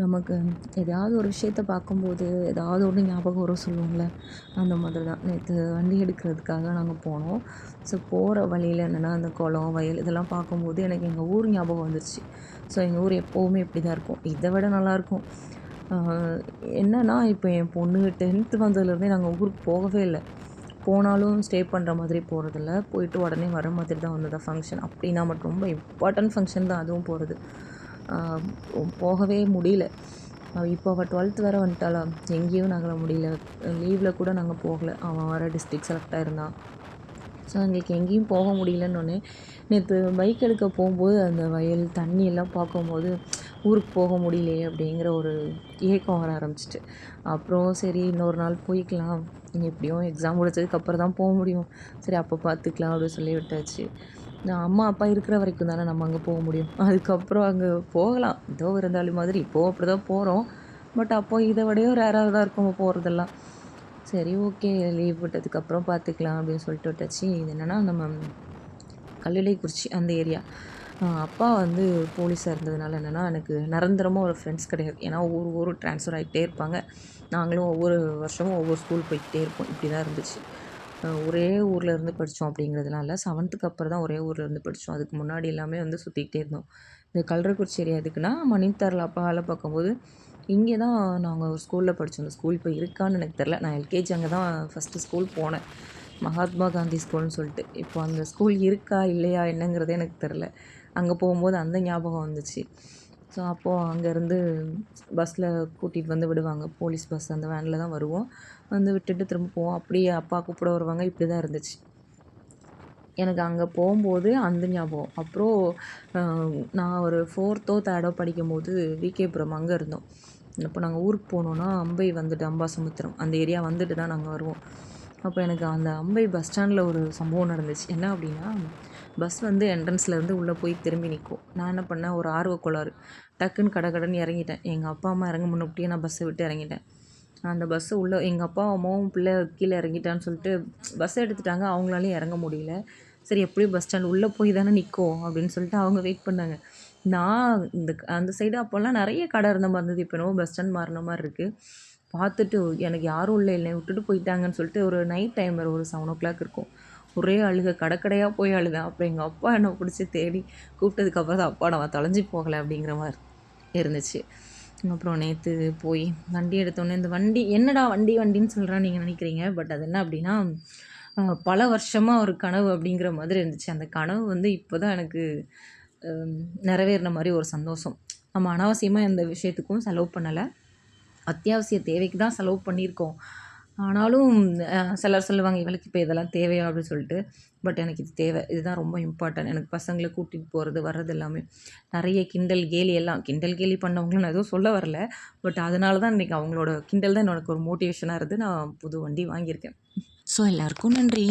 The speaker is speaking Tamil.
நமக்கு எதாவது ஒரு விஷயத்த பார்க்கும்போது, ஏதாவது ஒண்ணு ஞாபகம் வரும் சொல்லுவோம்ல, அந்த மாதிரி தான். நேத்து வண்டி எடுக்கிறதுக்காக நாங்க போனோம். ஸோ போற வழியில என்னன்னா, அந்த குளம், வயல் இதெல்லாம் பார்க்கும்போது எனக்கு எங்க ஊர் ஞாபகம் வந்துருச்சு. ஸோ எங்க ஊர் எப்பவுமே இப்படி தான் இருக்கும். இத விட நல்லாயிருக்கும். ஆ என்னன்னா, இப்போ என் பொண்ணு 10த் வந்ததுலேருந்தே நாங்க ஊருக்கு போகவே இல்ல. போனாலும் ஸ்டே பண்ணுற மாதிரி போறதில்ல. போயிட்டு உடனே வர மாதிரி தான் வந்ததா ஃபங்க்ஷன். அப்படின்னா மட்டும் ரொம்ப இம்பார்ட்டன்ட் ஃபங்க்ஷன் தான் அதுவும் போறது. ஆ போகவே முடியல. இப்போ அவ 12த் வேற வந்துட்டாளா, எங்கேயும் நகர முடியல. லீவ்ல கூட நாங்க போகல. அவன் வேற டிஸ்ட்ரிக்ட் செலக்ட் ஆயிருந்தான். ஸோ எங்களுக்கு எங்கேயும் போக முடியலன்னொன்னே, நேத்து பைக் எடுக்க போம்போது அந்த வயல், தண்ணி எல்லாம் பார்க்கும்போது, ஊருக்கு போக முடியலையே அப்படிங்கிற ஒரு ஏக்கம் வர ஆரம்பிச்சுட்டு. அப்புறம் சரி இன்னொரு நாள் போய்க்கலாம். எப்படியும் எக்ஸாம் முடிச்சதுக்கு அப்புறம் தான் போ முடியும். சரி அப்போ பார்த்துக்கலாம் அப்படின்னு சொல்லி விட்டாச்சு. அம்மா, அப்பா இருக்கிற வரைக்கும் தானே நம்ம அங்க போக முடியும். அதுக்கப்புறம் அங்க போகலாம். ஏதோ விருந்தாளி மாதிரி இப்போவும் அப்படிதான் போறோம். பட் அப்போ இத விடயும் ரேரா தான் இருக்கும் போறதெல்லாம். சரி ஓகே லீவ் விட்டதுக்கப்புறம் பார்த்துக்கலாம் அப்படின்னு சொல்லிட்டு விட்டாச்சு. இது என்னன்னா நம்ம கல்லிடைக்குறிச்சி அந்த ஏரியா. அப்பா வந்து போலீஸா இருந்ததுனால என்னன்னா, எனக்கு நிரந்தரமா ஒரு ஃப்ரெண்ட்ஸ் கிடையாது. ஏன்னா ஒவ்வொரு ஊரும் ட்ரான்ஸ்ஃபர் ஆகிட்டே இருப்பாங்க. நாங்களும் ஒவ்வொரு வருஷமும் ஒவ்வொரு ஸ்கூல் போய்க்கிட்டே இருப்போம். இப்படி தான் இருந்துச்சு. ஒரே ஊர்ல இருந்து படிச்சோம் அப்படிங்கிறதுனால 7த்துக்கு அப்புறம் தான் ஒரே ஊர்ல இருந்து படிச்சோம். அதுக்கு முன்னாடி எல்லாமே வந்து சுத்திக்கிட்டே இருந்தோம். இந்த கல்றக்குறிச்சி ஏரியா எதுக்குன்னா, மணிமுத்தாறுல அப்பா வேலை பார்க்கும்போது, இங்கே தான் நாங்க ஒரு ஸ்கூல்ல படிச்சோம். அந்த ஸ்கூல் இப்போ இருக்கான்னு எனக்கு தெரியல. நான் எல்கேஜி அங்க தான் ஃபர்ஸ்ட்டு ஸ்கூல் போனேன். மகாத்மா காந்தி ஸ்கூல்ன்னு சொல்லிட்டு. இப்போ அந்த ஸ்கூல் இருக்கா? இல்லையா? என்னங்கிறதே எனக்கு தெரில. அங்க போகும்போது அந்த ஞாபகம் வந்துச்சு. ஸோ அப்போ அங்கேருந்து பஸ்ல கூட்டிட்டு வந்து விடுவாங்க. போலீஸ் பஸ் அந்த வேன்ல தான் வருவோம். வந்து விட்டுட்டு திரும்ப போவோம். அப்படியே அப்பா கூப்பிட வருவாங்க. இப்படி தான் இருந்துச்சு. எனக்கு அங்க போம்போது அந்த ஞாபகம். அப்புறம் அ நான் ஒரு 4தோ, 3டோ படிக்கும்போது விகேபுரம் அங்க இருந்தோம். அப்போ நாங்க ஊருக்கு போனோம்னா, அம்பை வந்துட்டு அம்பாசமுத்திரம் அந்த ஏரியா வந்துட்டு தான் நாங்க வருவோம். அப்போ எனக்கு அந்த அம்பை பஸ் ஸ்டாண்ட்ல ஒரு சம்பவம் நடந்துச்சு. என்ன அப்படின்னா, பஸ் வந்து என்ட்ரன்ஸ்லேருந்து உள்ள போய் திரும்பி நிக்கும். நான் என்ன பண்ணேன், ஒரு ஆர்வக் கோளாறு. டக்குன்னு கடகடன்னு இறங்கிட்டேன். எங்க அப்பா, அம்மா இறங்க முன்னக்கூட்டியே நான் பஸ்ஸ விட்டு இறங்கிட்டேன். அந்த பஸ்ஸு உள்ள எங்க அப்பாவும், அம்மாவும் பிள்ளை கீழ இறங்கிட்டான்னு சொல்லிட்டு பஸ் எடுத்துட்டாங்க. அவங்களாலயும் இறங்க முடியல. சரி எப்படியும் பஸ் ஸ்டாண்ட் உள்ள போய் தானே நிக்கும் அப்படின்னு சொல்லிட்டு அவங்க வெயிட் பண்ணாங்க. நான் அந்த சைடு அப்போலாம் நெறைய கடை இருந்த மாரி இருந்தது. இப்ப என்னவோ பஸ் ஸ்டாண்ட் மாறுன மாரி இருக்கு. பார்த்துட்டு எனக்கு யாரும் இல்ல என்னைய விட்டுட்டு போயிட்டாங்கன்னு சொல்லிட்டு ஒரு நைட் டைம் ஒரு 7:00 இருக்கும். ஒரே அழுகை கடை கடையா போய் அழுதேன். அப்புறம் எங்க அப்பா என்ன புடிச்சு தேடி கூப்பிட்டதுக்கு அப்புறம் தான், "அப்பா நம்ம தொலைஞ்சு போகல" அப்படிங்கிற மாரி இருந்துச்சு. அப்புறம் நேத்து போய் வண்டி எடுத்தோனே இந்த வண்டி என்னடா வண்டி வண்டின்னு சொல்றான்னு நீங்க நினைக்கிறீங்க. பட் அது என்ன அப்படின்னா, பல வருஷமா ஒரு கனவு அப்படிங்கிற மாதிரி இருந்துச்சு. அந்த கனவு வந்து இப்போ தான் எனக்கு அ நிறைவேறின மாரி ஒரு சந்தோஷம். நம்ம அனாவசியமா எந்த விஷயத்துக்கும் செலவு பண்ணல. அத்தியாவசிய தேவைக்கு தான் செலவு பண்ணியிருக்கோம். ஆனாலும் சிலர் சொல்லுவாங்க, "இவளுக்கு இப்ப இதெல்லாம் தேவையா?" அப்படின்னு சொல்லிட்டு. பட் எனக்கு இது தேவை. இதுதான் ரொம்ப இம்பார்ட்டன்ட். எனக்கு பசங்கள கூட்டிட்டு போறது, வர்றது எல்லாமே. நெறைய கிண்டல், கேலி எல்லாம் கிண்டல், கேலி பண்ணவங்கள நான் எதுவும் சொல்ல வரல. பட் அதனால தான் இன்னைக்கு அவங்களோட கிண்டல் தான் எனக்கு ஒரு மோட்டிவேஷனா இருந்து நான் புது வண்டி வாங்கியிருக்கேன். ஸோ எல்லாருக்கும் நன்றி.